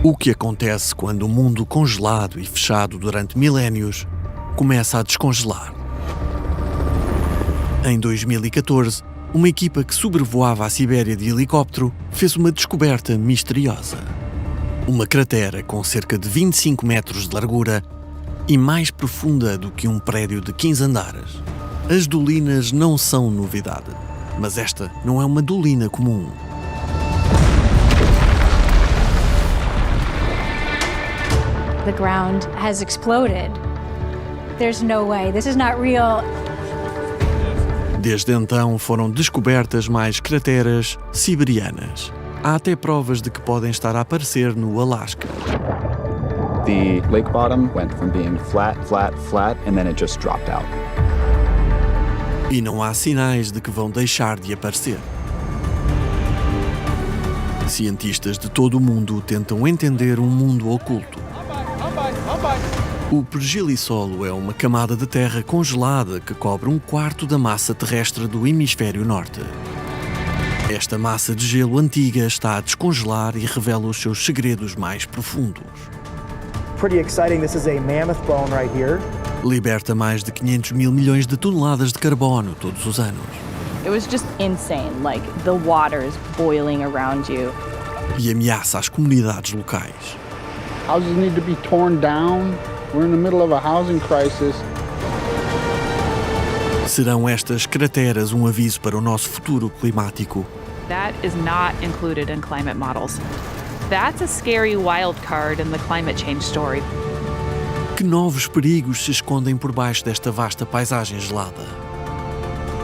O que acontece quando o mundo congelado e fechado durante milénios começa a descongelar? Em 2014, uma equipa que sobrevoava a Sibéria de helicóptero fez uma descoberta misteriosa. Uma cratera com cerca de 25 metros de largura e mais profunda do que um prédio de 15 andares. As dolinas não são novidade, mas esta não é uma dolina comum. The ground has exploded. There's no way. This is not real. Desde então foram descobertas mais crateras siberianas. Há até provas de que podem estar a aparecer no Alasca. The lake bottom went from being flat, flat, flat, and then it just dropped out. E não há sinais de que vão deixar de aparecer. Cientistas de todo o mundo tentam entender um mundo oculto. O pergelisolo é uma camada de terra congelada que cobre um quarto da massa terrestre do hemisfério norte. Esta massa de gelo antiga está a descongelar e revela os seus segredos mais profundos. Pretty exciting. This is a mammoth bone right here. Liberta mais de 500 mil milhões de toneladas de carbono todos os anos. It was just insane, like the water is boiling around you. E ameaça as comunidades locais. Houses need to be torn down. We're in the middle of a housing crisis. Serão estas crateras um aviso para o nosso futuro climático? That is not included in climate models. That's a scary wild card in the climate change story. Que novos perigos se escondem por baixo desta vasta paisagem gelada?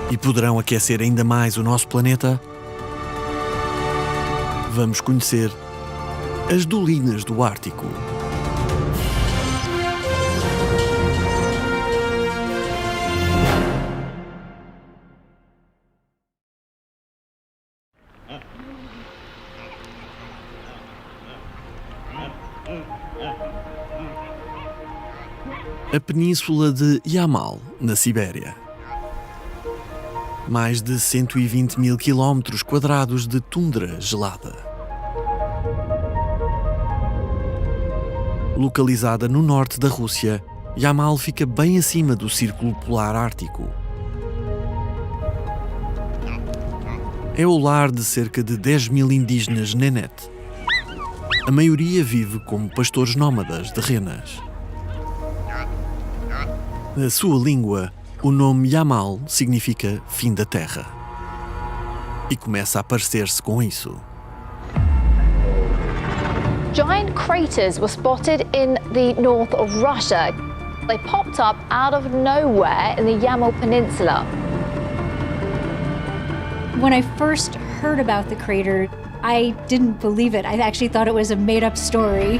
E poderão aquecer ainda mais o nosso planeta? Vamos conhecer as dolinas do Ártico. A península de Yamal, na Sibéria. Mais de 120 mil quilómetros quadrados de tundra gelada. Localizada no norte da Rússia, Yamal fica bem acima do Círculo Polar Ártico. É o lar de cerca de 10 mil indígenas Nenet. A maioria vive como pastores nómadas de renas. Na sua língua, o nome Yamal significa fim da terra. E começa a parecer-se com isso. Giant craters were spotted in the north of Russia. They popped up out of nowhere in the Yamal Peninsula. When I first heard about the crater, I didn't believe it. I actually thought it was a made-up story.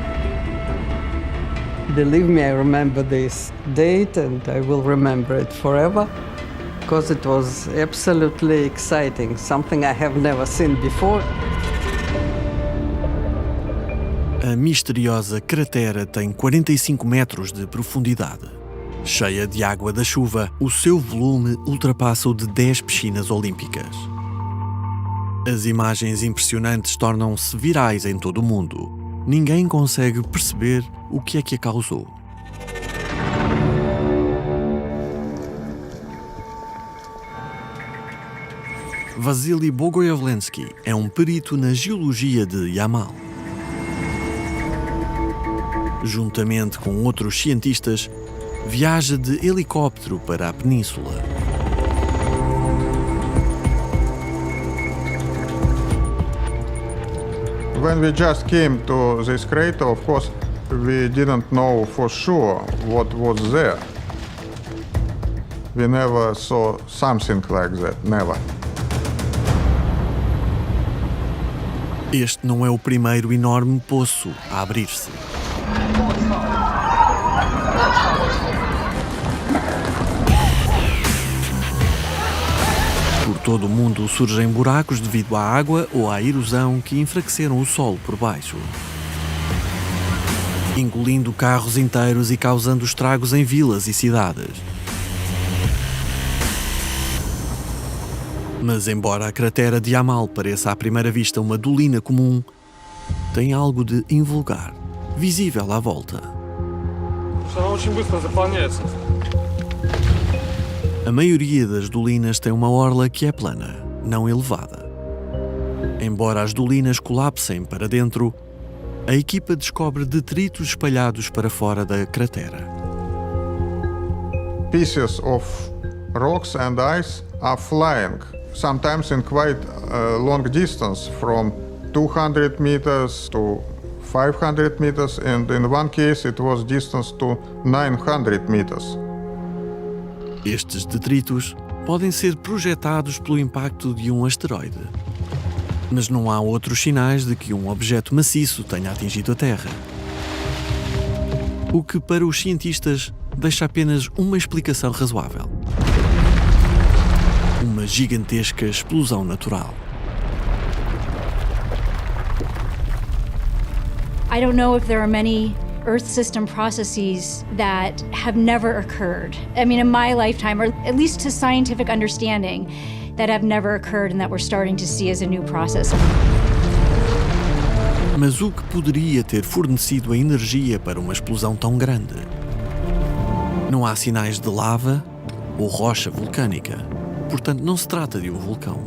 Believe me, I remember this date and I will remember it forever because it was absolutely exciting, something I have never seen before. A misteriosa cratera tem 45 metros de profundidade. Cheia de água da chuva, o seu volume ultrapassa o de 10 piscinas olímpicas. As imagens impressionantes tornam-se virais em todo o mundo. Ninguém consegue perceber o que é que a causou. Vasily Bogoyavlensky é um perito na geologia de Yamal. Juntamente com outros cientistas, viaja de helicóptero para a península. When we just came to this crater, of course, we didn't know for sure what was there. We never saw something like that, never. Este não é o primeiro enorme poço a abrir-se. Por todo o mundo surgem buracos devido à água ou à erosão que enfraqueceram o solo por baixo, engolindo carros inteiros e causando estragos em vilas e cidades. Mas embora a cratera de Yamal pareça à primeira vista uma dolina comum, tem algo de invulgar, visível à volta. A maioria das dolinas tem uma orla que é plana, não elevada. Embora as dolinas colapsem para dentro, a equipa descobre detritos espalhados para fora da cratera. Pieces of rocks and ice are flying, sometimes in quite a long distance, from 200 meters to 500 meters, and in one case it was distance to 900 meters. Estes detritos podem ser projetados pelo impacto de um asteroide. Mas não há outros sinais de que um objeto maciço tenha atingido a Terra. O que, para os cientistas, deixa apenas uma explicação razoável: uma gigantesca explosão natural. I don't know if there are many Earth system processes that have never occurred. I mean, in my lifetime, or at least to scientific understanding, that have never occurred and that we're starting to see as a new process. Mas o que poderia ter fornecido a energia para uma explosão tão grande? Não há sinais de lava ou rocha vulcânica, portanto não se trata de um vulcão.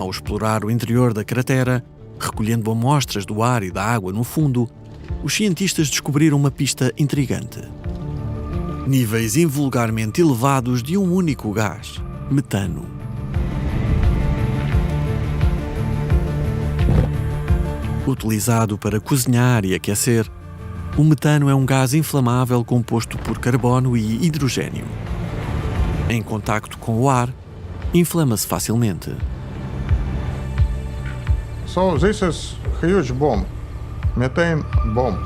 Ao explorar o interior da cratera, recolhendo amostras do ar e da água no fundo, os cientistas descobriram uma pista intrigante. Níveis invulgarmente elevados de um único gás, metano. Utilizado para cozinhar e aquecer, o metano é um gás inflamável composto por carbono e hidrogênio. Em contacto com o ar, inflama-se facilmente. So this is huge bomb, methane bomb.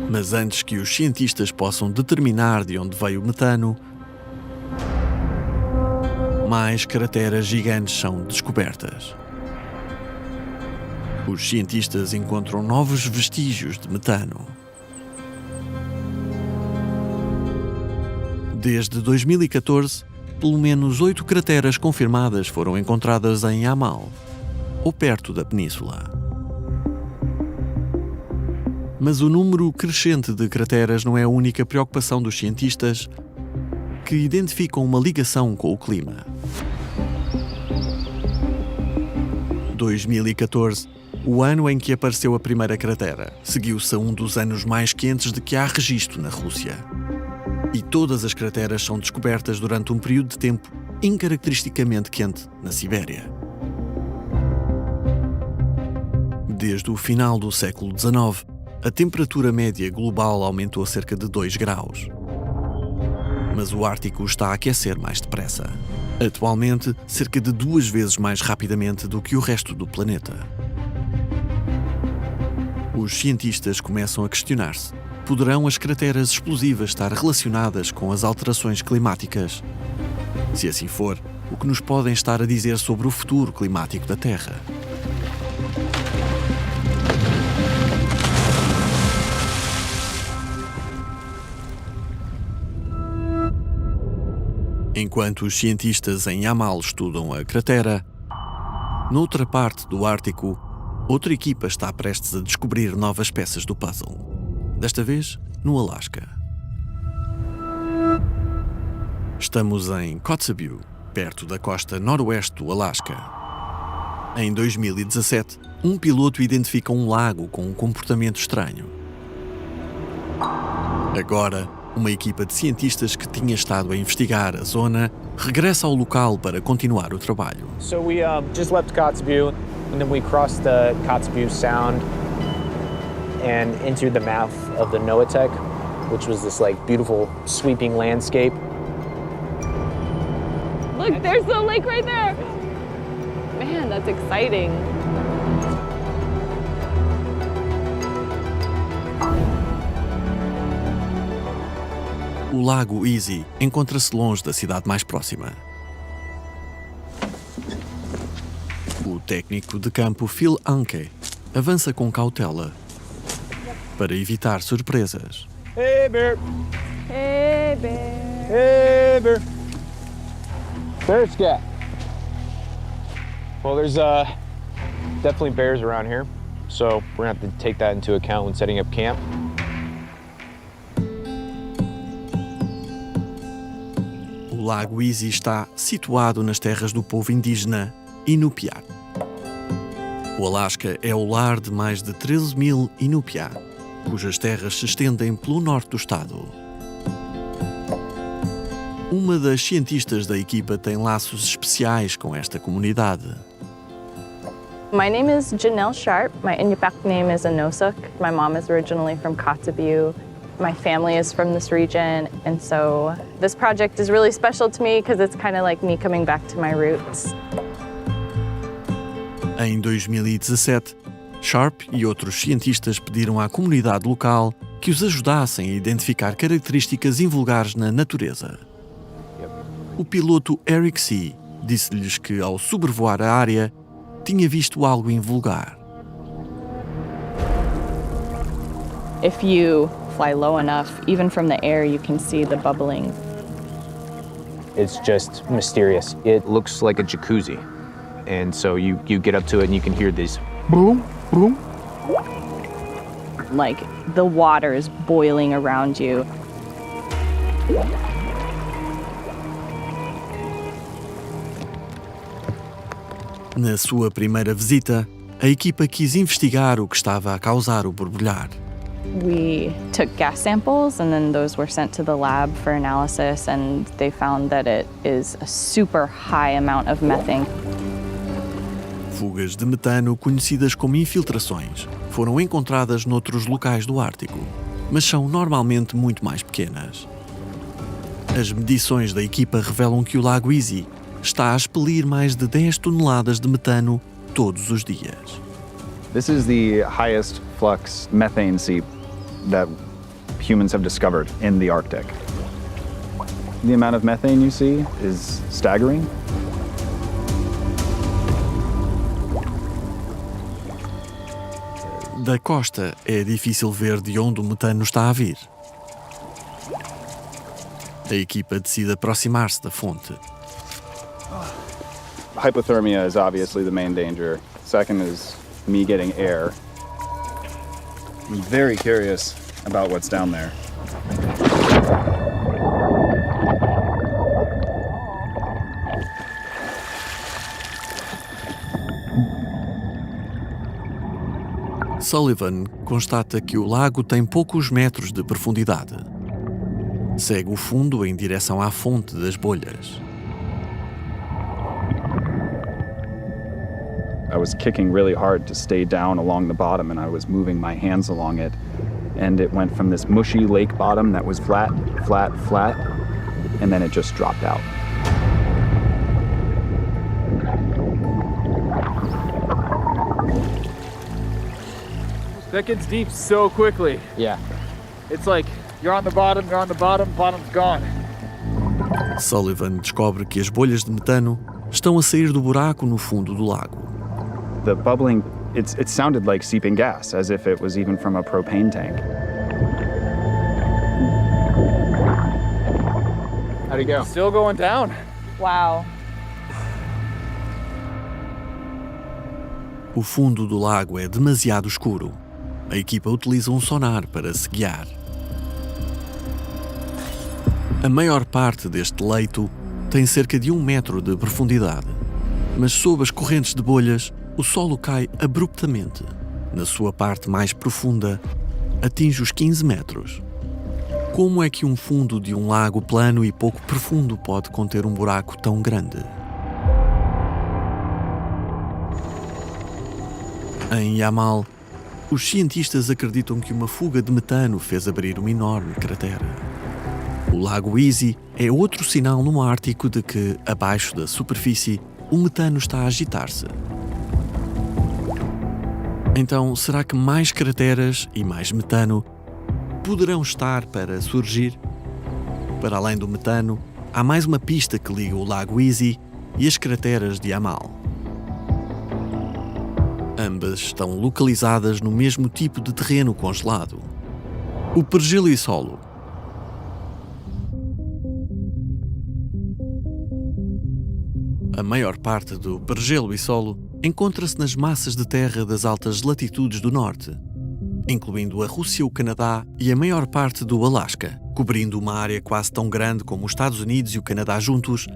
Mas antes que os cientistas possam determinar de onde veio o metano, mais crateras gigantes são descobertas. Os cientistas encontram novos vestígios de metano. Desde 2014, pelo menos 8 crateras confirmadas foram encontradas em Yamal, ou perto da península. Mas o número crescente de crateras não é a única preocupação dos cientistas, que identificam uma ligação com o clima. 2014, o ano em que apareceu a primeira cratera, seguiu-se a um dos anos mais quentes de que há registro na Rússia. E todas as crateras são descobertas durante um período de tempo incaracteristicamente quente na Sibéria. Desde o final do século XIX, a temperatura média global aumentou cerca de 2 graus. Mas o Ártico está a aquecer mais depressa. Atualmente, cerca de 2 vezes mais rapidamente do que o resto do planeta. Os cientistas começam a questionar-se: poderão as crateras explosivas estar relacionadas com as alterações climáticas? Se assim for, o que nos podem estar a dizer sobre o futuro climático da Terra? Enquanto os cientistas em Yamal estudam a cratera, noutra parte do Ártico, outra equipa está prestes a descobrir novas peças do puzzle. Desta vez, no Alasca. Estamos em Kotzebue, perto da costa noroeste do Alasca. Em 2017, um piloto identifica um lago com um comportamento estranho. Agora, uma equipa de cientistas que tinha estado a investigar a zona regressa ao local para continuar o trabalho. So we just left Kotzebue, and then we crossed the Kotzebue Sound and entered the mouth of the Noatek, which was this like beautiful sweeping landscape. Look, there's the lake right there. Man, that's exciting. O lago Easy encontra-se longe da cidade mais próxima. O técnico de campo Phil Anke avança com cautela para evitar surpresas. Hey, bear. Hey, bear. Hey, bear. Bear scat. Well, there's definitely bears around here, so we're gonna have to take that into account when setting up camp. O Lago Easy está situado nas terras do povo indígena Inupiat. O Alasca é o lar de mais de 13.000 Inupiat, cujas terras se estendem pelo norte do estado. Uma das cientistas da equipa tem laços especiais com esta comunidade. My name is Janelle Sharp. My Inupiaq name is Anosuk. My mom is originally from Kotzebue. My family is from this region, and so this project is really special to me because it's kind of like me coming back to my roots. Em 2017, Sharp e outros cientistas pediram à comunidade local que os ajudassem a identificar características invulgares na natureza. O piloto Eric C. disse-lhes que, ao sobrevoar a área, tinha visto algo invulgar. If you fly low enough, even from the air, you can see the bubbling. It's just mysterious. It looks like a jacuzzi. And so you get up to it and you can hear these boom, boom. Like the water is boiling around you. Na sua primeira visita, a equipa quis investigar o que estava a causar o borbulhar. We took gas samples and then those were sent to the lab for analysis, and they found that it is a super high amount of methane. Fugas de metano, conhecidas como infiltrações, foram encontradas noutros locais do Ártico, mas são normalmente muito mais pequenas. As medições da equipa revelam que o Lago Easy está a expelir mais de 10 toneladas de metano todos os dias. This is the highest flux methane seep that humans have discovered in the Arctic. The amount of methane you see is staggering. Da costa é difícil ver de onde o metano está a vir. A equipa decide aproximar-se da fonte. Hypothermia is obviously the main danger. Second is me getting air. I'm very curious about what's down there. Sullivan constata que o lago tem poucos metros de profundidade. Segue o fundo em direção à fonte das bolhas. I was kicking really hard to stay down along the bottom, and I was moving my hands along it. And it went from this mushy lake bottom that was flat, flat, flat, and then it just dropped out. That gets deep so quickly. Yeah. It's like you're on the bottom, bottom's gone. Sullivan descobre que as bolhas de metano estão a sair do buraco no fundo do lago. The bubbling, it sounded like seeping gas, as if it was even from a propane tank. How'd it go? Still going down. Wow. O fundo do lago é demasiado escuro. A equipa utiliza um sonar para se guiar. A maior parte deste leito tem cerca de 1 metro de profundidade, mas sob as correntes de bolhas, o solo cai abruptamente. Na sua parte mais profunda, atinge os 15 metros. Como é que um fundo de um lago plano e pouco profundo pode conter um buraco tão grande? Em Yamal, os cientistas acreditam que uma fuga de metano fez abrir uma enorme cratera. O Lago Easy é outro sinal no Ártico de que, abaixo da superfície, o metano está a agitar-se. Então, será que mais crateras e mais metano poderão estar para surgir? Para além do metano, há mais uma pista que liga o Lago Easy e as crateras de Yamal. Ambas estão localizadas no mesmo tipo de terreno congelado, o pergélisolo. A maior parte do pergelo e solo encontra-se nas massas de terra das altas latitudes do norte, incluindo a Rússia, o Canadá e a maior parte do Alasca, cobrindo uma área quase tão grande como os Estados Unidos e o Canadá juntos.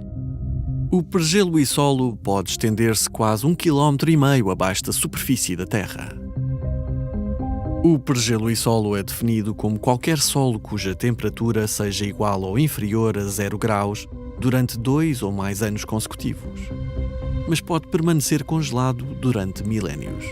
O pergelo e solo pode estender-se quase 1,5 km abaixo da superfície da Terra. O pergelo e solo é definido como qualquer solo cuja temperatura seja igual ou inferior a 0 graus durante 2 ou mais anos consecutivos, mas pode permanecer congelado durante milénios.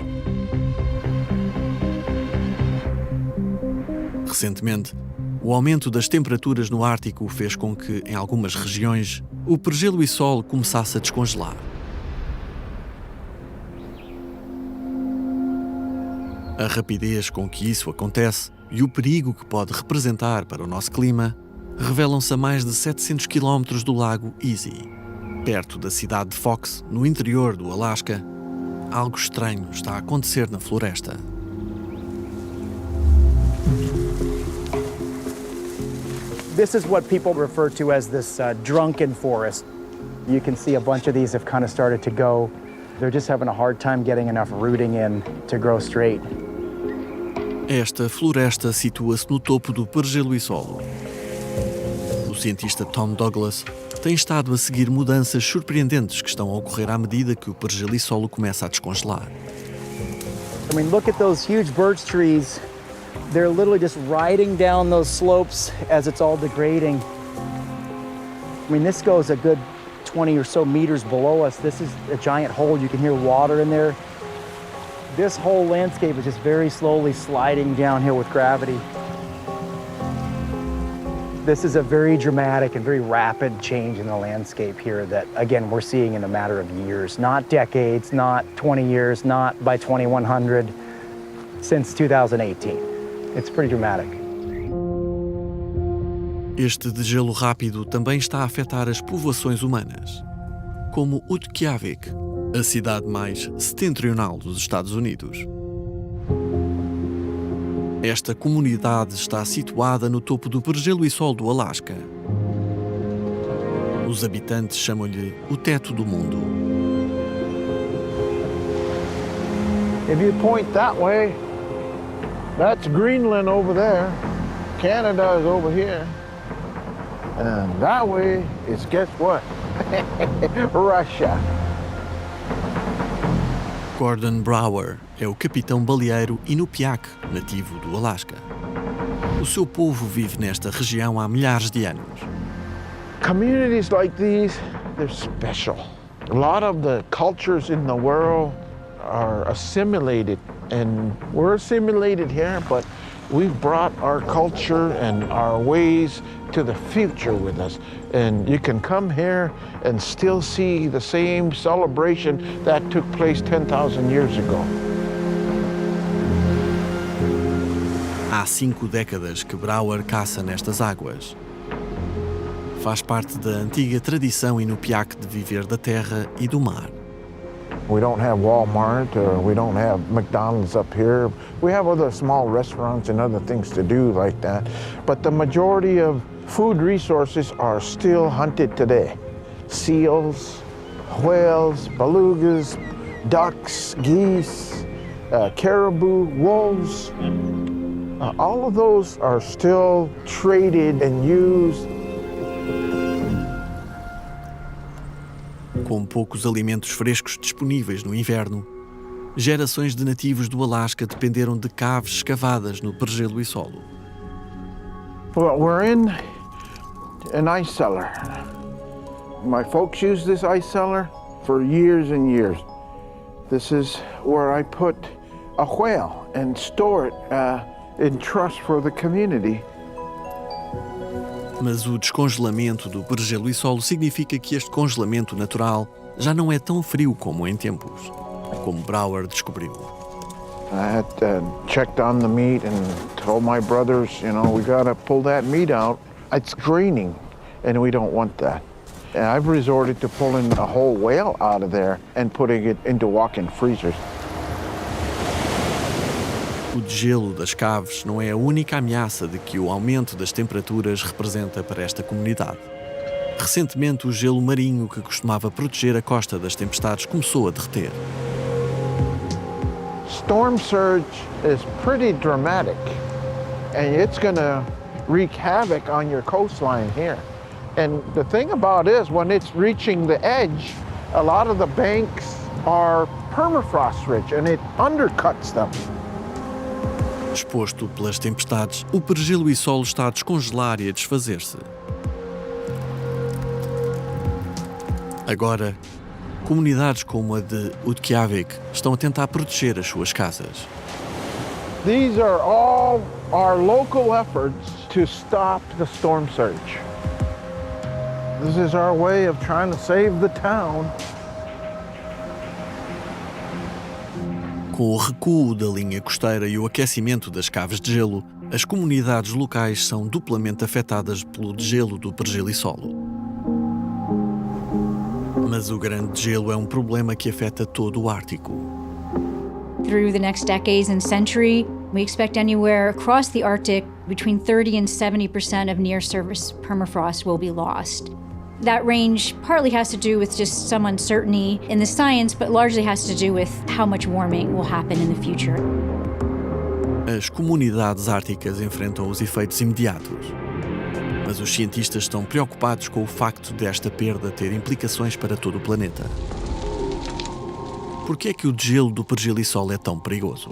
Recentemente, o aumento das temperaturas no Ártico fez com que, em algumas regiões, o pergelo e solo começasse a descongelar. A rapidez com que isso acontece e o perigo que pode representar para o nosso clima revelam-se a mais de 700 km do lago Easy. Perto da cidade de Fox, no interior do Alasca, algo estranho está a acontecer na floresta. This is what people refer to as this drunken forest. You can see a bunch of these have kind of started to go. They're just having a hard time getting enough rooting in to grow straight. Esta floresta situa-se no topo do pergelo e solo. O cientista Tom Douglas tem estado a seguir mudanças surpreendentes que estão a ocorrer à medida que o pergelo e solo começa a descongelar. I mean, look at those huge birch trees. They're literally just riding down those slopes as it's all degrading. I mean, this goes a good 20 or so meters below us. This is a giant hole. You can hear water in there. This whole landscape is just very slowly sliding downhill with gravity. This is a very dramatic and very rapid change in the landscape here that, again, we're seeing in a matter of years, not decades, not 20 years, not by 2100, since 2018. It's pretty dramatic. Este degelo rápido também está a afetar as povoações humanas, como Utqiagvik, a cidade mais setentrional dos Estados Unidos. Esta comunidade está situada no topo do pergelo e solo do Alasca. Os habitantes chamam-lhe o teto do mundo. If you point that way, that's Greenland over there. Canada is over here. And that way is, guess what? Russia. Gordon Brower é o capitão baleeiro Inupiaq, nativo do Alasca. O seu povo vive nesta região há milhares de anos. Communities like these, they're special. A lot of the cultures in the world are assimilated, and we're assimilated here, but we've brought our culture and our ways to the future with us. And you can come here and still see the same celebration that took place 10,000 years ago. Há 5 décadas que Brower caça nestas águas. Faz parte da antiga tradição Inupiaq de viver da terra e do mar. We don't have Walmart, we don't have McDonald's up here. We have other small restaurants and other things to do like that. But the majority of food resources are still hunted today. Seals, whales, belugas, ducks, geese, caribou, wolves. All of those are still traded and used. Com poucos alimentos frescos disponíveis no inverno, gerações de nativos do Alasca dependeram de caves escavadas no pergelo e solo. Well, we're in an ice cellar. My folks used this ice cellar for years and years. This is where I put a whale and store it in trust for the community. Mas o descongelamento do pergelo e solo significa que este congelamento natural já não é tão frio como em tempos, como Brower descobriu. I had checked on the meat and told my brothers, you know, we got to pull that meat out. It's greening, and we don't want that. And I've resorted to pulling a whole whale out of there and putting it into walk-in freezers. O degelo das caves não é a única ameaça de que o aumento das temperaturas representa para esta comunidade. Recentemente, o gelo marinho que costumava proteger a costa das tempestades começou a derreter. Storm surge is pretty dramatic, and it's going to wreak havoc on your coastline here. And the thing about it is, when it's reaching the edge, a lot of the banks are permafrost rich, and it undercuts them. Exposto pelas tempestades, o pergelo e solo está a descongelar e a desfazer-se. Agora, comunidades como a de Utqiagvik estão a tentar proteger as suas casas. These are all our local efforts to stop the storm surge. This is our way of trying to save the town. Com o recuo da linha costeira e o aquecimento das caves de gelo, as comunidades locais são duplamente afetadas pelo degelo do pergelo e solo. Mas o grande gelo é um problema que afeta todo o Ártico. Through the next decades and century, we expect anywhere across the Arctic between 30 and 70% of near-surface permafrost will be lost. That range partly has to do with just some uncertainty in the science, but largely has to do with how much warming will happen in the future. As comunidades árticas enfrentam os efeitos imediatos, mas os cientistas estão preocupados com o facto desta perda ter implicações para todo o planeta. Por que é que o degelo do pergelo e solo é tão perigoso?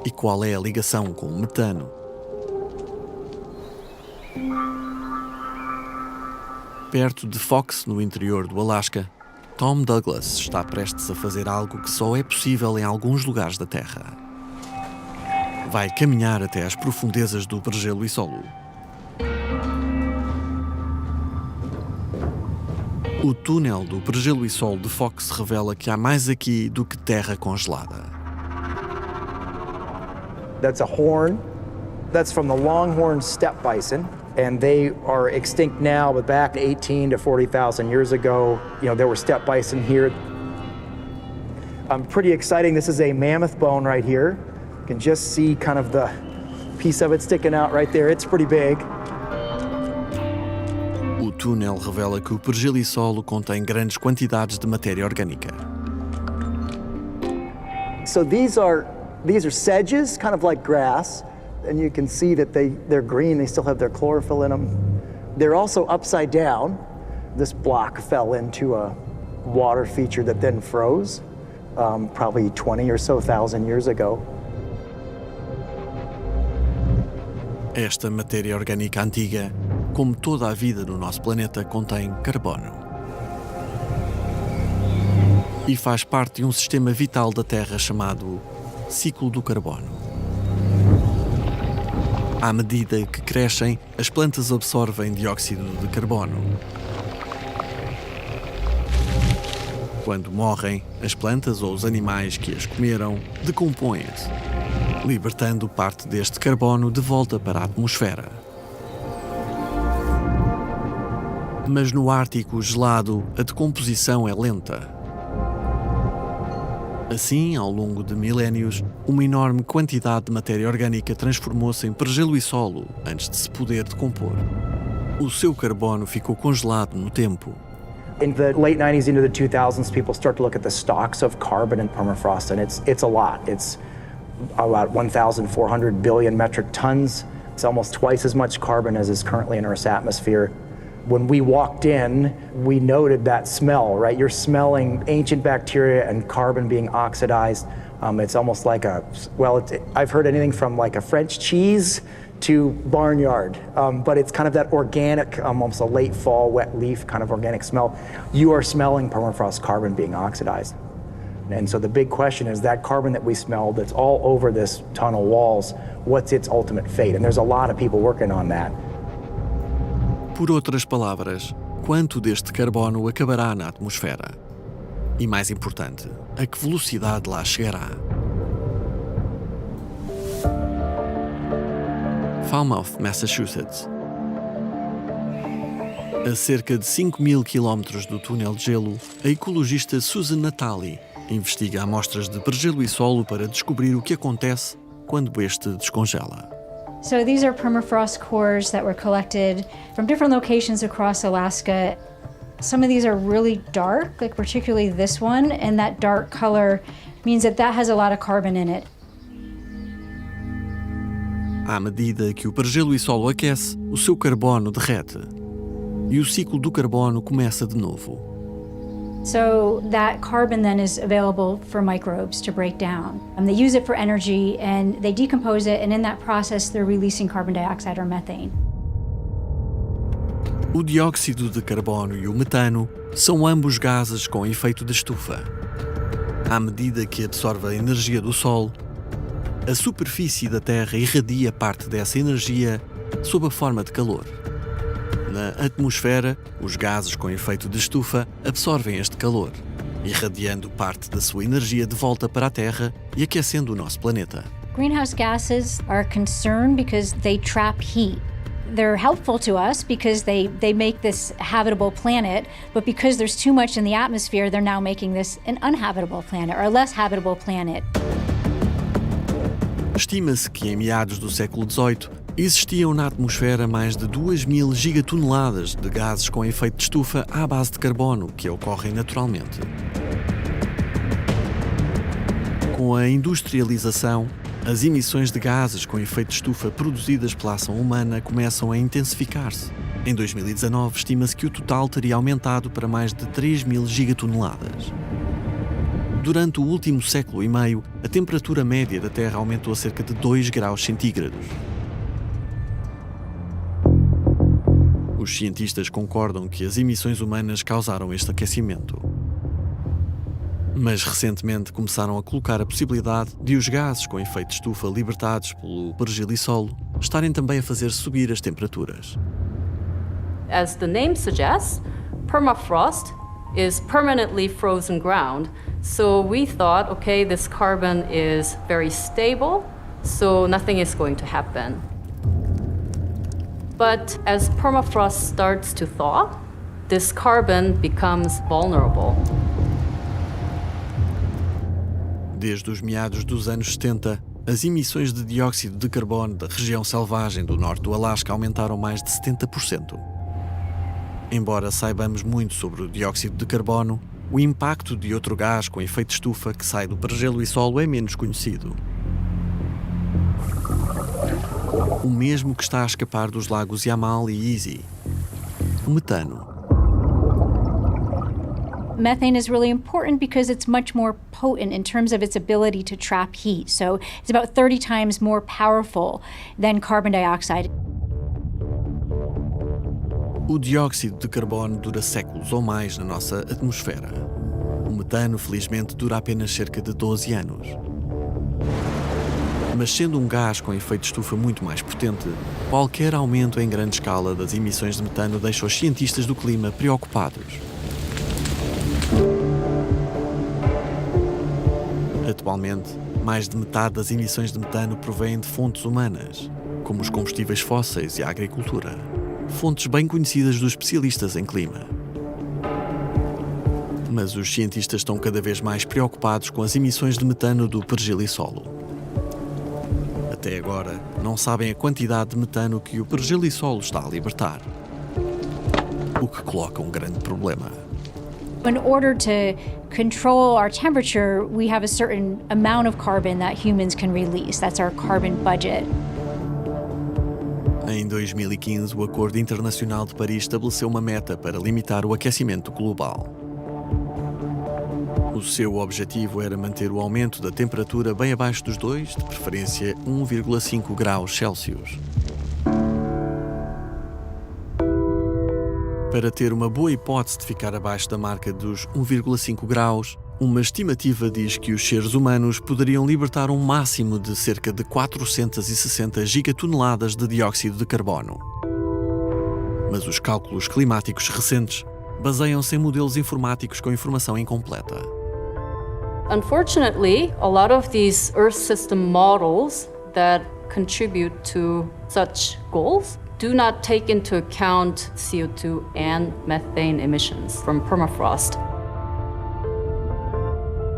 E qual é a ligação com o metano? Perto de Fox, no interior do Alasca, Tom Douglas está prestes a fazer algo que só é possível em alguns lugares da Terra. Vai caminhar até às profundezas do pergelo e solo. O túnel do pergelo e solo de Fox revela que há mais aqui do que terra congelada. That's a horn. That's from the longhorn steppe bison. And they are extinct now, but back 18 to 40,000 years ago, there were steppe bison here. Pretty exciting. This is a mammoth bone right here. You can just see kind of the piece of it sticking out right there. It's pretty big. O túnel revela que o pergelo e solo contém grandes quantidades de matéria orgânica. So these are sedges, kind of like grass. And you can see that they're green, they still have their chlorophyll in them. They're also upside down. This block fell into a water feature that then froze, probably 20 or so thousand years ago. Esta matéria orgânica antiga, como toda a vida no nosso planeta, contém carbono. E faz parte de um sistema vital da Terra chamado ciclo do carbono. À medida que crescem, as plantas absorvem dióxido de carbono. Quando morrem, as plantas ou os animais que as comeram decompõem-se, libertando parte deste carbono de volta para a atmosfera. Mas no Ártico gelado, a decomposição é lenta. Assim, ao longo de milénios, uma enorme quantidade de matéria orgânica transformou-se em pergelo e solo antes de se poder decompor. O seu carbono ficou congelado no tempo. In the late 90s into the 2000s, people start to look at the stocks of carbon in permafrost, and it's a lot. It's about 1,400 billion metric tons. It's almost twice as much carbon as is currently in Earth's atmosphere. When we walked in, we noted that smell, right? You're smelling ancient bacteria and carbon being oxidized. It's almost like I've heard anything from like a French cheese to barnyard, but it's kind of that organic, almost a late fall, wet leaf kind of organic smell. You are smelling permafrost carbon being oxidized. And so the big question is that carbon that we smell that's all over this tunnel walls, what's its ultimate fate? And there's a lot of people working on that. Por outras palavras, quanto deste carbono acabará na atmosfera? E mais importante, a que velocidade lá chegará? Falmouth, Massachusetts. A cerca de 5.000 quilómetros do túnel de gelo, a ecologista Susan Natali investiga amostras de pergelo e solo para descobrir o que acontece quando este descongela. So these are permafrost cores that were collected from different locations across Alaska. Some of these are really dark, like particularly this one, and that dark color means that has a lot of carbon in it. À medida que o pergelo e solo aquece, o seu carbono derrete. E o ciclo do carbono começa de novo. So that carbon then is available for microbes to break down. They use it for energy and they decompose it, and in that process they're releasing carbon dioxide or methane. O dióxido de carbono e o metano são ambos gases com efeito de estufa. À medida que absorve a energia do Sol, a superfície da Terra irradia parte dessa energia sob a forma de calor. Na atmosfera, os gases com efeito de estufa absorvem este calor, irradiando parte da sua energia de volta para a Terra e aquecendo o nosso planeta. Greenhouse gases are a concern because they trap heat. They're helpful to us because they make this habitable planet, but because there's too much in the atmosphere, they're now making this an uninhabitable planet or a less habitable planet. Estima-se que em meados do século XVIII existiam na atmosfera mais de 2.000 gigatoneladas de gases com efeito de estufa à base de carbono que ocorrem naturalmente. Com a industrialização, as emissões de gases com efeito de estufa produzidas pela ação humana começam a intensificar-se. Em 2019, estima-se que o total teria aumentado para mais de 3.000 gigatoneladas. Durante o último século e meio, a temperatura média da Terra aumentou a cerca de 2 graus centígrados. Os cientistas concordam que as emissões humanas causaram este aquecimento. Mas recentemente começaram a colocar a possibilidade de os gases com efeito de estufa libertados pelo pergelo e solo estarem também a fazer subir as temperaturas. As the name suggests, permafrost is permanently frozen ground. So we thought, okay, this carbon is very stable, so nothing is going to happen. But as permafrost starts to thaw, this carbon becomes vulnerable. Desde os meados dos anos 70, as emissões de dióxido de carbono da região selvagem do norte do Alasca aumentaram mais de 70%. Embora saibamos muito sobre o dióxido de carbono, o impacto de outro gás com efeito de estufa que sai do pergelo e solo é menos conhecido. O mesmo que está a escapar dos lagos Yamal e Easy. O metano. Methane is really important because it's much more potent in terms of its ability to trap heat. So it's about 30 times more powerful than carbon dioxide. O dióxido de carbono dura séculos ou mais na nossa atmosfera. O metano, felizmente, dura apenas cerca de 12 anos. Mas sendo um gás com efeito de estufa muito mais potente, qualquer aumento em grande escala das emissões de metano deixa os cientistas do clima preocupados. Atualmente, mais de metade das emissões de metano provém de fontes humanas, como os combustíveis fósseis e a agricultura. Fontes bem conhecidas dos especialistas em clima. Mas os cientistas estão cada vez mais preocupados com as emissões de metano do pergelo e solo. Até agora, não sabem a quantidade de metano que o pergelo e solo está a libertar, o que coloca um grande problema. In order to control our temperature, we have a certain amount of carbon that humans can release. That's our carbon budget. Em 2015, o Acordo Internacional de Paris estabeleceu uma meta para limitar o aquecimento global. O seu objetivo era manter o aumento da temperatura bem abaixo dos 2, de preferência 1,5 graus Celsius. Para ter uma boa hipótese de ficar abaixo da marca dos 1,5 graus, uma estimativa diz que os seres humanos poderiam libertar um máximo de cerca de 460 gigatoneladas de dióxido de carbono. Mas os cálculos climáticos recentes baseiam-se em modelos informáticos com informação incompleta. Unfortunately, a lot of these Earth system models that contribute to such goals do not take into account CO2 and methane emissions from permafrost.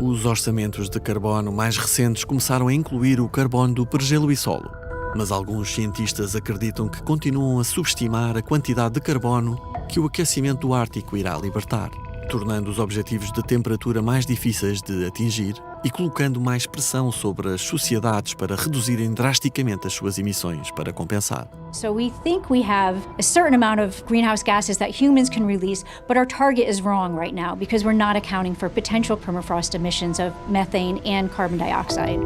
Os orçamentos de carbono mais recentes começaram a incluir o carbono do pergelo e solo, Mas alguns cientistas acreditam que continuam a subestimar a quantidade de carbono que o aquecimento do Ártico irá libertar, tornando os objetivos de temperatura mais difíceis de atingir e colocando mais pressão sobre as sociedades para reduzirem drasticamente as suas emissões para compensar. So we think we have a certain amount of greenhouse gases that humans can release, but our target is wrong right now because we're not accounting for potential permafrost emissions of methane and carbon dioxide.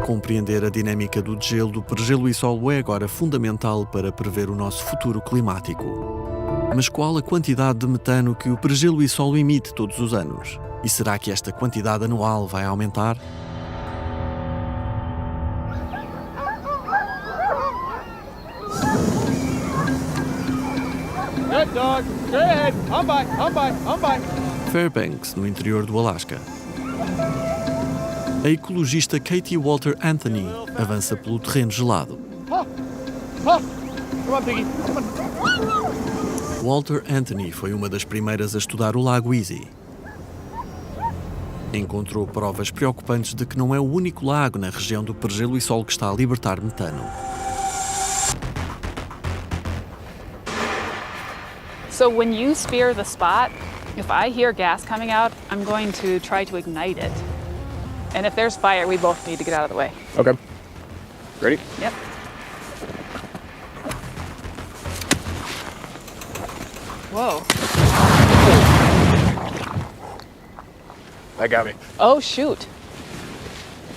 Compreender a dinâmica do degelo, do pergelo e solo é agora fundamental para prever o nosso futuro climático. Mas qual a quantidade de metano que o pergelo e solo emite todos os anos? E será que esta quantidade anual vai aumentar? Good dog. Go ahead. I'm by. Fairbanks, no interior do Alasca. A ecologista Katie Walter Anthony avança pelo terreno gelado. Come on, Piggy. Walter Anthony foi uma das primeiras a estudar o Lago Easy. Encontrou provas preocupantes de que não é o único lago na região do pergelo e solo que está a libertar metano. So when you spear the spot, if I hear gas coming out, I'm going to try to ignite it. And if there's fire, we both need to get out of the way. Okay. Ready? Yep. Whoa. That got me. Oh, shoot.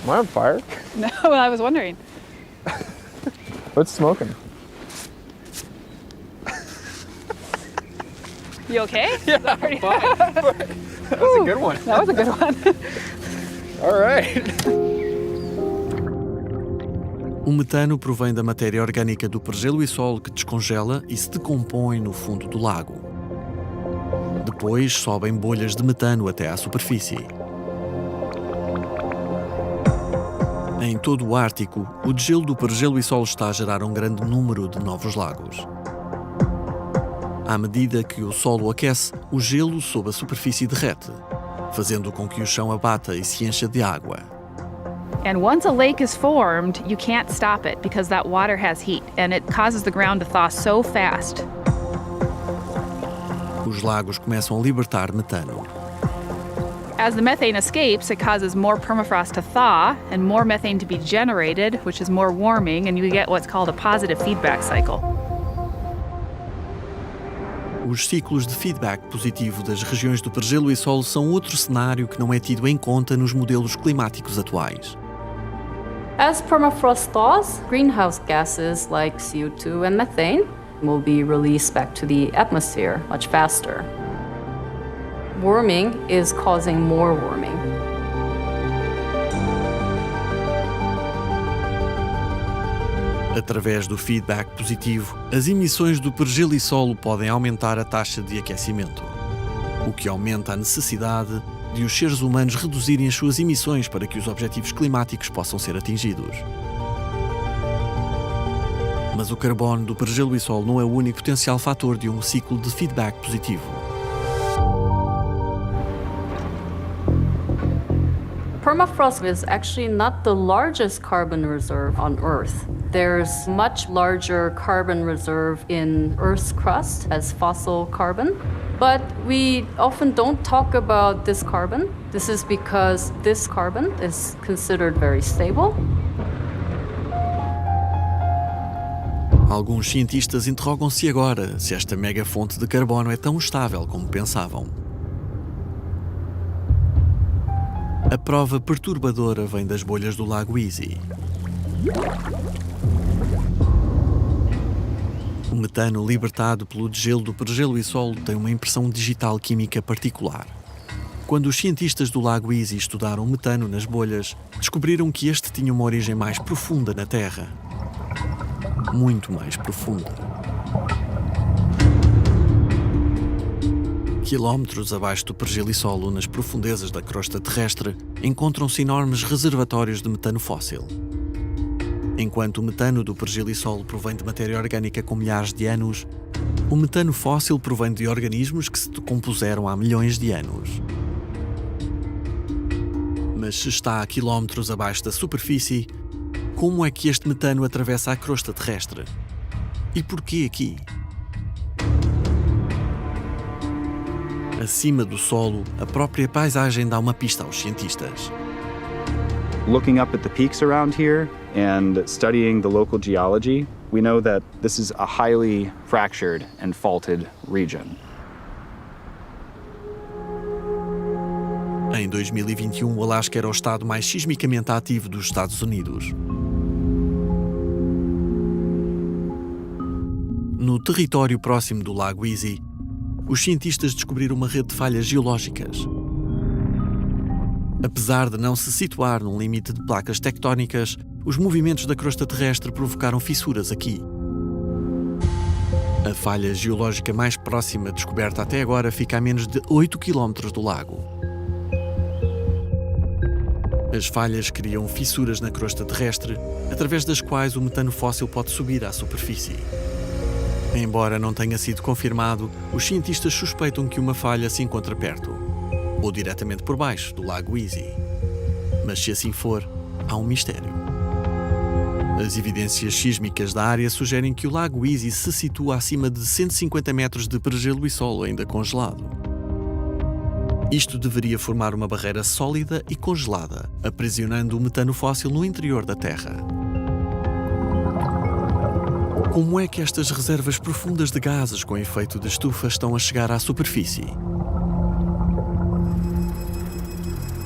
Am I on fire? No, I was wondering. What's smoking? You okay? Yeah, I'm fine. That was a good one. That was a good one. All right. O metano provém da matéria orgânica do pergelo e solo que descongela e se decompõe no fundo do lago. Depois sobem bolhas de metano até à superfície. Em todo o Ártico, o degelo do pergelo e solo está a gerar um grande número de novos lagos. À medida que o solo aquece, o gelo sob a superfície derrete, fazendo com que o chão abata e se encha de água. And once a lake is formed, you can't stop it because that water has heat and it causes the ground to thaw so fast. Os lagos começam a libertar metano. As the methane escapes, it causes more permafrost to thaw and more methane to be generated, which is more warming, and you get what's called a positive feedback cycle. Os ciclos de feedback positivo das regiões do pergelo e solo são outro cenário que não é tido em conta nos modelos climáticos atuais. As permafrost thaws, greenhouse gases like CO2 and methane will be released back to the atmosphere much faster. Warming is causing more warming. Através do feedback positivo, as emissões do pergelo e solo podem aumentar a taxa de aquecimento, o que aumenta a necessidade de os seres humanos reduzirem as suas emissões para que os objetivos climáticos possam ser atingidos. Mas o carbono do pergelo e solo não é o único potencial fator de um ciclo de feedback positivo. Permafrost is actually not the largest carbon reserve on Earth. There's much larger carbon reserve in Earth's crust as fossil carbon, but we often don't talk about this carbon. This is because this carbon is considered very stable. Alguns cientistas interrogam-se agora se esta mega fonte de carbono é tão estável como pensavam. A prova perturbadora vem das bolhas do Lago Easy. O metano libertado pelo degelo do pergelo e solo tem uma impressão digital química particular. Quando os cientistas do Lago Easy estudaram o metano nas bolhas, descobriram que este tinha uma origem mais profunda na Terra. Muito mais profunda. Quilómetros abaixo do pergelo e solo, nas profundezas da crosta terrestre, encontram-se enormes reservatórios de metano fóssil. Enquanto o metano do pergelo e solo provém de matéria orgânica com milhares de anos, o metano fóssil provém de organismos que se decompuseram há milhões de anos. Mas se está a quilómetros abaixo da superfície, Como é que este metano atravessa a crosta terrestre? E porquê aqui? Acima do solo, a própria paisagem dá uma pista aos cientistas. Looking up at the peaks around here and studying the local geology, we know that this is a highly fractured and faulted region. Em 2021, o Alasca era o estado mais sismicamente ativo dos Estados Unidos. No território próximo do Lago Easy, os cientistas descobriram uma rede de falhas geológicas. Apesar de não se situar num limite de placas tectónicas, os movimentos da crosta terrestre provocaram fissuras aqui. A falha geológica mais próxima descoberta até agora fica a menos de 8 km do lago. As falhas criam fissuras na crosta terrestre, através das quais o metano fóssil pode subir à superfície. Embora não tenha sido confirmado, os cientistas suspeitam que uma falha se encontra perto, ou diretamente por baixo do Lago Easy. Mas se assim for, há um mistério. As evidências sísmicas da área sugerem que o Lago Easy se situa acima de 150 metros de pregelo e solo ainda congelado. Isto deveria formar uma barreira sólida e congelada, aprisionando o metano fóssil no interior da Terra. Como é que estas reservas profundas de gases com efeito de estufa estão a chegar à superfície?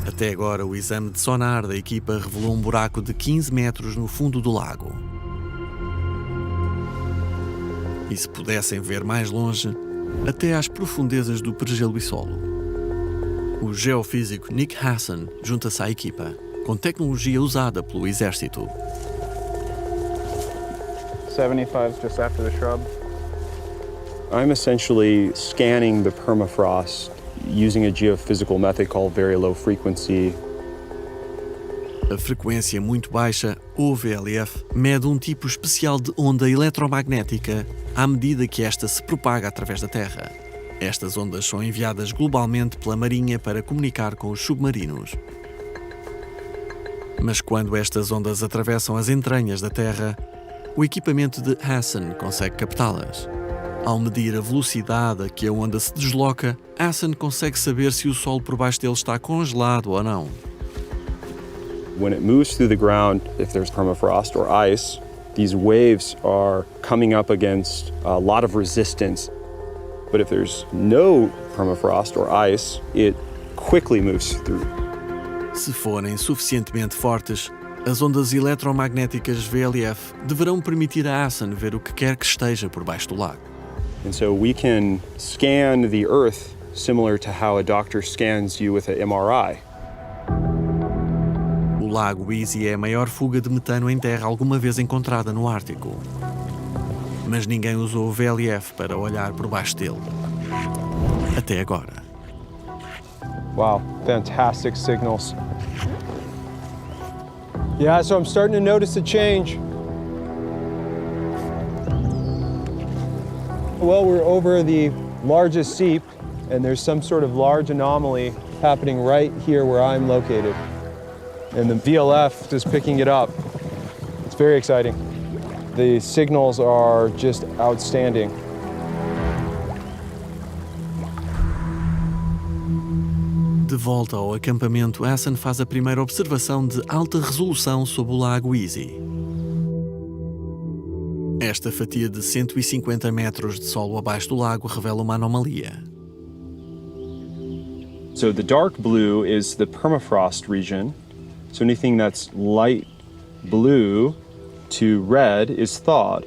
Até agora, o exame de sonar da equipa revelou um buraco de 15 metros no fundo do lago. E se pudessem ver mais longe, até às profundezas do pregelo e solo. O geofísico Nick Hassan junta-se à equipa, com tecnologia usada pelo exército. 75 just after the shrub. I'm essentially scanning the permafrost using a geophysical method called very low frequency. A frequência muito baixa, ou VLF, mede um tipo especial de onda eletromagnética à medida que esta se propaga através da Terra. Estas ondas são enviadas globalmente pela Marinha para comunicar com os submarinos. Mas quando estas ondas atravessam as entranhas da Terra, o equipamento de Hassan consegue captá-las. Ao medir a velocidade a que a onda se desloca, Hassan consegue saber se o solo por baixo dele está congelado ou não. When it moves through the ground, if there's permafrost or ice, these waves are coming up against a lot of resistance. But if there's no permafrost or ice, it quickly moves through. Se forem suficientemente fortes, as ondas eletromagnéticas VLF deverão permitir a Hassan ver o que quer que esteja por baixo do lago. And so we can scan the Earth similar to how a doctor scans you with an MRI. O Lago Easy é a maior fuga de metano em terra alguma vez encontrada no Ártico. Mas ninguém usou o VLF para olhar por baixo dele. Até agora. Wow, fantastic signals. Yeah, so I'm starting to notice a change. Well, we're over the largest seep, and there's some sort of large anomaly happening right here where I'm located. And the VLF is picking it up. It's very exciting. The signals are just outstanding. De volta ao acampamento, Hassan faz a primeira observação de alta resolução sobre o Lago Easy. Esta fatia de 150 metros de solo abaixo do lago revela uma anomalia. So the dark blue is the permafrost region. So anything that's light blue to red is thawed.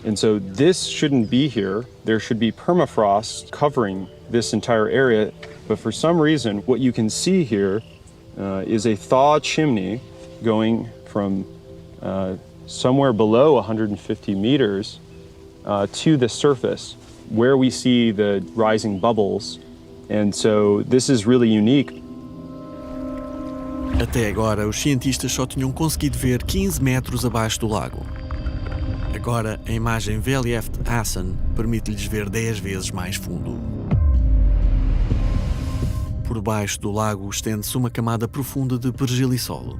And so this shouldn't be here. There should be permafrost covering this entire area. But for some reason, what you can see here is a thaw chimney going from somewhere below 150 meters to the surface, where we see the rising bubbles. And so this is really unique. Até agora, os cientistas só tinham conseguido ver 15 metros abaixo do lago. Agora, a imagem VLF de Hassan permite-lhes ver 10 vezes mais fundo. Por baixo do lago estende-se uma camada profunda de pergelisolo.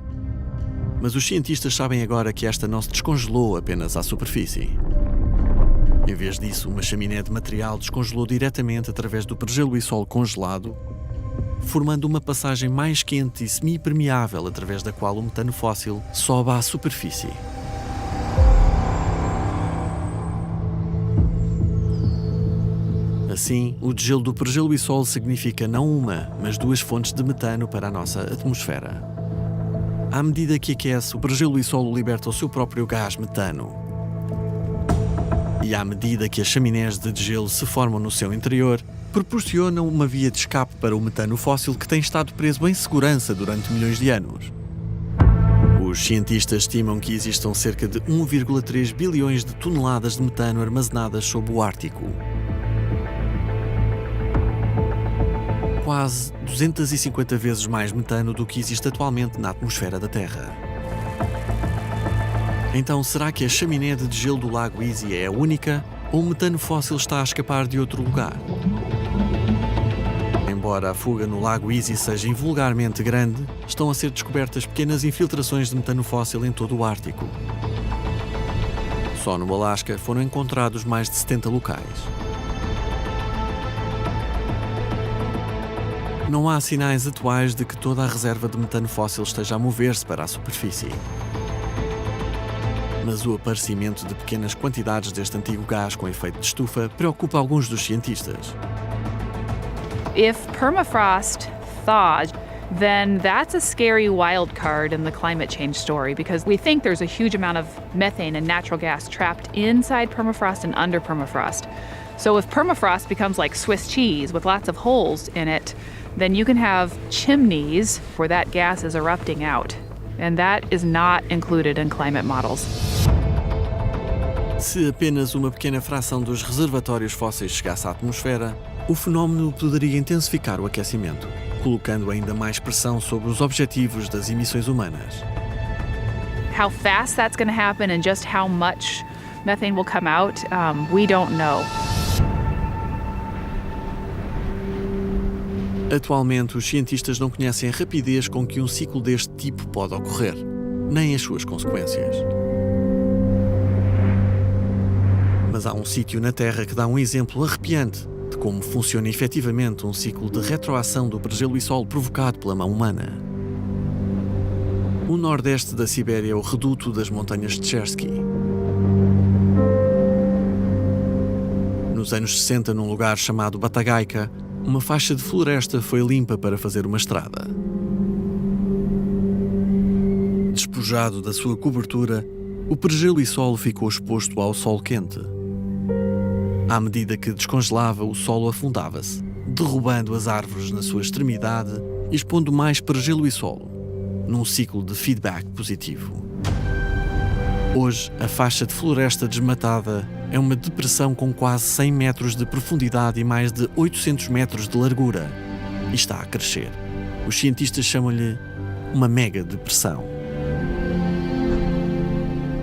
Mas os cientistas sabem agora que esta não se descongelou apenas à superfície. Em vez disso, uma chaminé de material descongelou diretamente através do pergelo e solo congelado, formando uma passagem mais quente e semi-permeável através da qual o metano fóssil sobe à superfície. Assim, o degelo do pergelo e solo significa não uma, mas duas fontes de metano para a nossa atmosfera. À medida que aquece, o pergelo e solo liberta o seu próprio gás metano. E à medida que as chaminés de degelo se formam no seu interior, proporcionam uma via de escape para o metano fóssil que tem estado preso em segurança durante milhões de anos. Os cientistas estimam que existam cerca de 1,3 bilhões de toneladas de metano armazenadas sob o Ártico. Quase 250 vezes mais metano do que existe atualmente na atmosfera da Terra. Então, será que a chaminé de degelo do Lago Easy é a única, ou o metano fóssil está a escapar de outro lugar? Embora a fuga no Lago Easy seja invulgarmente grande, estão a ser descobertas pequenas infiltrações de metano fóssil em todo o Ártico. Só no Alasca foram encontrados mais de 70 locais. Não há sinais atuais de que toda a reserva de metano fóssil esteja a mover-se para a superfície. Mas o aparecimento de pequenas quantidades deste antigo gás com efeito de estufa preocupa alguns dos cientistas. If permafrost thawed, then that's a scary wild card in the climate change story because we think there's a huge amount of methane and natural gas trapped inside permafrost and under permafrost. So if permafrost becomes like Swiss cheese with lots of holes in it, then you can have chimneys where that gas is erupting out. And that is not included in climate models. Se apenas uma pequena fração dos reservatórios fósseis chegasse à atmosfera, o fenómeno poderia intensificar o aquecimento, colocando ainda mais pressão sobre os objetivos das emissões humanas. How fast that's going to happen and just how much methane will come out, we don't know. Atualmente, os cientistas não conhecem a rapidez com que um ciclo deste tipo pode ocorrer, nem as suas consequências. Mas há um sítio na Terra que dá um exemplo arrepiante de como funciona efetivamente um ciclo de retroação do pergelo e solo provocado pela mão humana. O nordeste da Sibéria é o reduto das montanhas Tchersky. Nos anos 60, num lugar chamado Batagaica, uma faixa de floresta foi limpa para fazer uma estrada. Despojado da sua cobertura, o pergelo e solo ficou exposto ao sol quente. À medida que descongelava, o solo afundava-se, derrubando as árvores na sua extremidade e expondo mais pergelo e solo, num ciclo de feedback positivo. Hoje, a faixa de floresta desmatada é uma depressão com quase 100 metros de profundidade e mais de 800 metros de largura, e está a crescer. Os cientistas chamam-lhe uma mega depressão.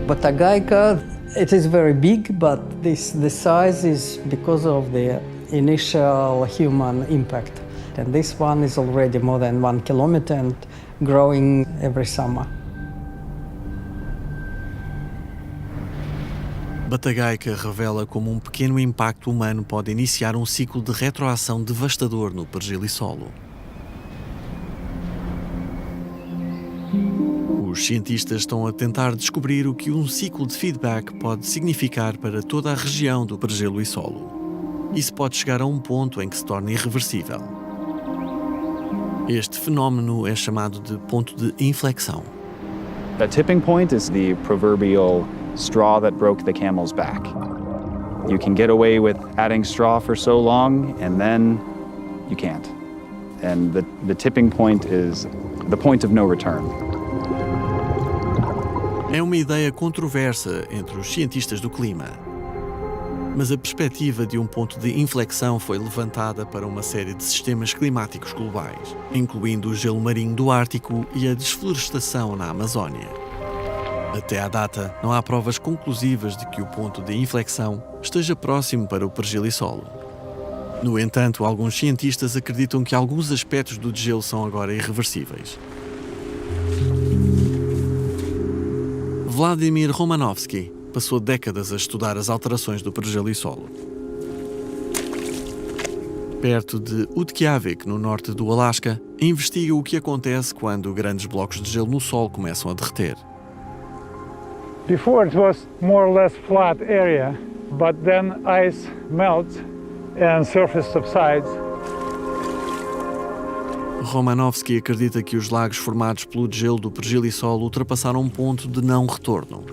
Batagaica, it is very big, but the size is because of the initial human impact. And this one is already more than 1 kilometer and growing every summer. Batagaica revela como um pequeno impacto humano pode iniciar um ciclo de retroação devastador no pergelo e solo. Os cientistas estão a tentar descobrir o que um ciclo de feedback pode significar para toda a região do pergelo e solo. Isso pode chegar a um ponto em que se torna irreversível. Este fenómeno é chamado de ponto de inflexão. The tipping point is the proverbial straw that broke the camel's back. You can get away with adding straw for so long, and then you can't. And the tipping point is the point of no return. É uma ideia controversa entre os cientistas do clima. Mas a perspectiva de um ponto de inflexão foi levantada para uma série de sistemas climáticos globais, incluindo o gelo marinho do Ártico e a desflorestação na Amazónia. Até à data, não há provas conclusivas de que o ponto de inflexão esteja próximo para o pergelo e solo. No entanto, alguns cientistas acreditam que alguns aspectos do degelo são agora irreversíveis. Vladimir Romanovsky passou décadas a estudar as alterações do pergelo e solo. Perto de Utqiagvik, no norte do Alasca, investiga o que acontece quando grandes blocos de gelo no solo começam a derreter. Before it was more or less flat area, but then ice melts and surface subsides. Romanovsky acredita que os lagos formados pelo degelo do pergelisol ultrapassaram um ponto de não retorno.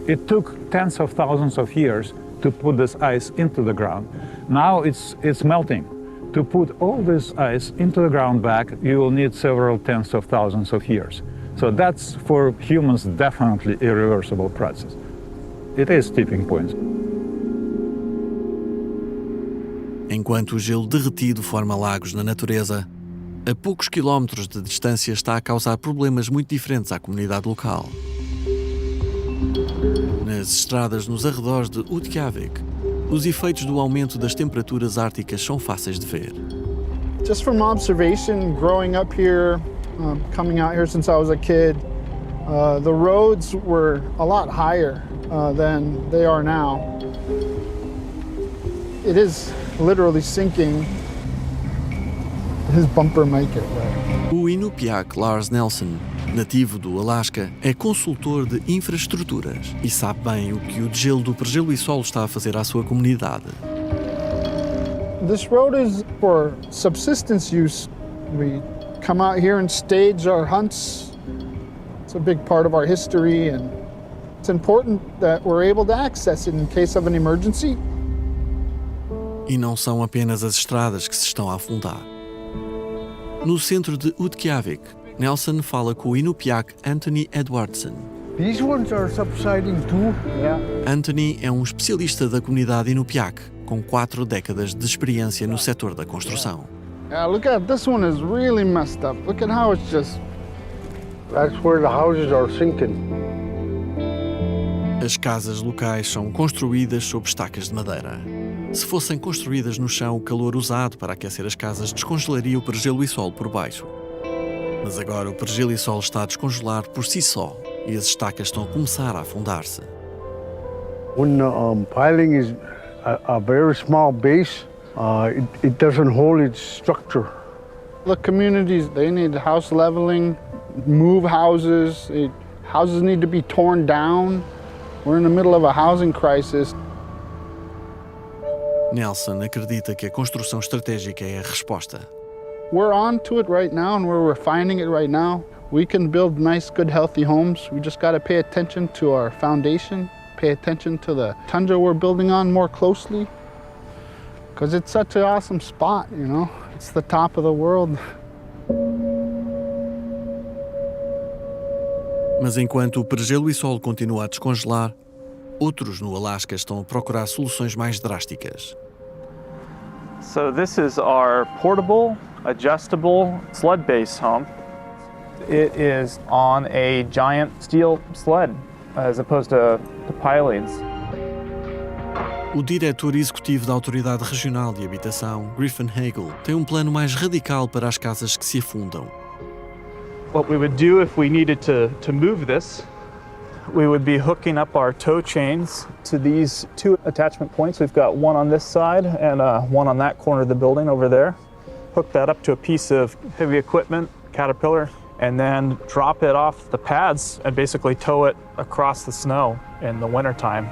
It took tens of thousands of years to put this ice into the ground. Now it's melting. To put all this ice into the ground back, you will need several tens of thousands of years. So that's, for humans, definitely irreversible process. It is tipping point. Enquanto o gelo derretido forma lagos na natureza, a poucos quilómetros de distância está a causar problemas muito diferentes à comunidade local. Nas estradas nos arredores de Utqiagvik, os efeitos do aumento das temperaturas árticas são fáceis de ver. Just from observation, growing up here, coming out here since I was a kid, the roads were a lot higher than they are now. It is literally sinking. His bumper might get wet. O Inupiaq Lars Nelson, nativo do Alasca, é consultor de infraestruturas e sabe bem o que o degelo do pergelo e solo está a fazer à sua comunidade. This road is for subsistence use. We come out here and stage our hunts. It's a big part of our history, and it's important that we're able to access it in case of an emergency. E não são apenas as estradas que se estão a afundar. No centro de Utqiagvik, Nelson fala com o Inupiaq Anthony Edwardson. These ones are subsiding too. Yeah. Anthony é um especialista da comunidade Inupiaq, com 4 décadas de experiência no setor da construção. Yeah, look at this one is really messed up. Look at how it's just. That's where the houses are sinking. As casas locais são construídas sob estacas de madeira. Se fossem construídas no chão, o calor usado para aquecer as casas descongelaria o pergelo e solo por baixo. Mas agora o pergelo e solo está a descongelar por si só e as estacas estão a começar a afundar-se. When the piling is a very small base, it doesn't hold its structure. The communities, they need house leveling, move houses. Houses need to be torn down. We're in the middle of a housing crisis. Nelson acredita que a construção estratégica é a resposta. We're on to it right now and we're refining it right now. We can build nice, good, healthy homes. We just got to pay attention to our foundation, pay attention to the tundra we're building on more closely. Because it's such an awesome spot, you know? It's the top of the world. Mas enquanto o pergelo e solo continua a descongelar, outros no Alasca estão a procurar soluções mais drásticas. So this is our portable, adjustable sled base home. It is on a giant steel sled as opposed to pilings. O diretor executivo da Autoridade Regional de Habitação, Griffin Hagel, tem um plano mais radical para as casas que se afundam. What we would do if we needed to move this, we would be hooking up our tow chains to these 2 attachment points. We've got one on this side and one on that corner of the building over there. Hook that up to a piece of heavy equipment, Caterpillar, and then drop it off the pads and basically tow it across the snow in the wintertime.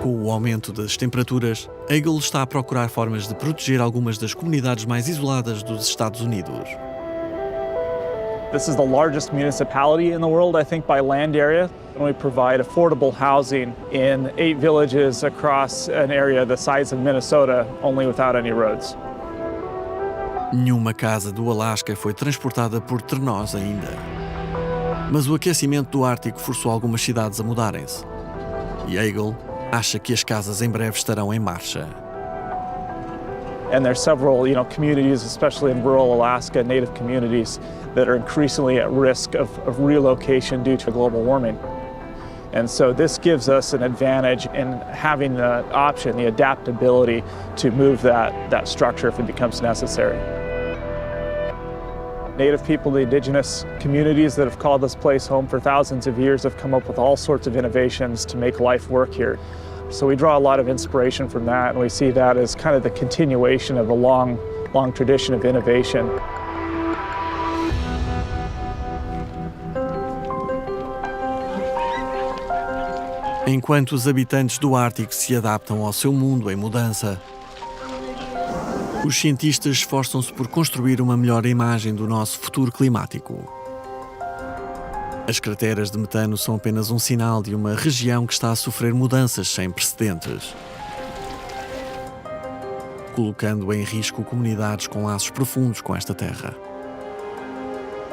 Com o aumento das temperaturas, Hagel está a procurar formas de proteger algumas das comunidades mais isoladas dos Estados Unidos. This is the largest municipality in the world, I think, by land area. And we provide affordable housing in 8 villages across an area the size of Minnesota, only without any roads. Nenhuma casa do Alasca foi transportada por trenós ainda. Mas o aquecimento do Ártico forçou algumas cidades a mudarem-se. E Hagel acha que as casas em breve estarão em marcha. And there's several, communities, especially in rural Alaska, native communities, that are increasingly at risk of relocation due to global warming. And so this gives us an advantage in having the option, the adaptability to move that structure if it becomes necessary. Native people, the indigenous communities that have called this place home for thousands of years have come up with all sorts of innovations to make life work here. So we draw a lot of inspiration from that, and we see that as kind of the continuation of a long tradition of innovation. Enquanto os habitantes do Ártico se adaptam ao seu mundo em mudança, os cientistas esforçam-se por construir uma melhor imagem do nosso futuro climático. As crateras de metano são apenas um sinal de uma região que está a sofrer mudanças sem precedentes, colocando em risco comunidades com laços profundos com esta terra.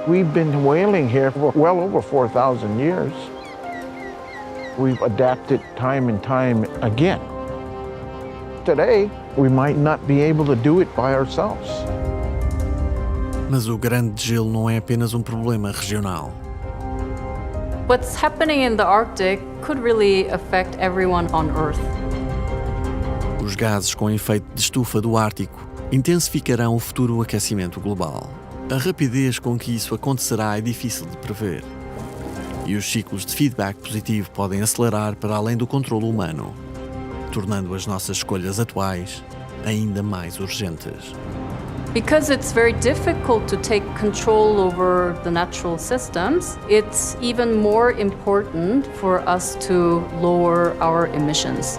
We've been whaling here for well over 4,000 years. We've adapted time and time again. Today, we might not be able to do it by ourselves. Mas o grande gelo não é apenas um problema regional. What's happening in the Arctic could really affect everyone on Earth. Os gases com efeito de estufa do Ártico intensificarão o futuro aquecimento global. A rapidez com que isso acontecerá é difícil de prever. E os ciclos de feedback positivo podem acelerar para além do controle humano, tornando as nossas escolhas atuais ainda mais urgentes. Because it's very difficult to take control over the natural systems, it's even more important for us to lower our emissions.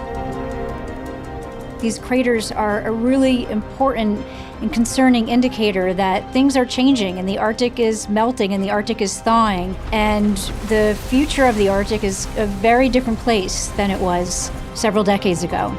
These craters are a really important and concerning indicator that things are changing and the Arctic is melting and the Arctic is thawing, and the future of the Arctic is a very different place than it was several decades ago.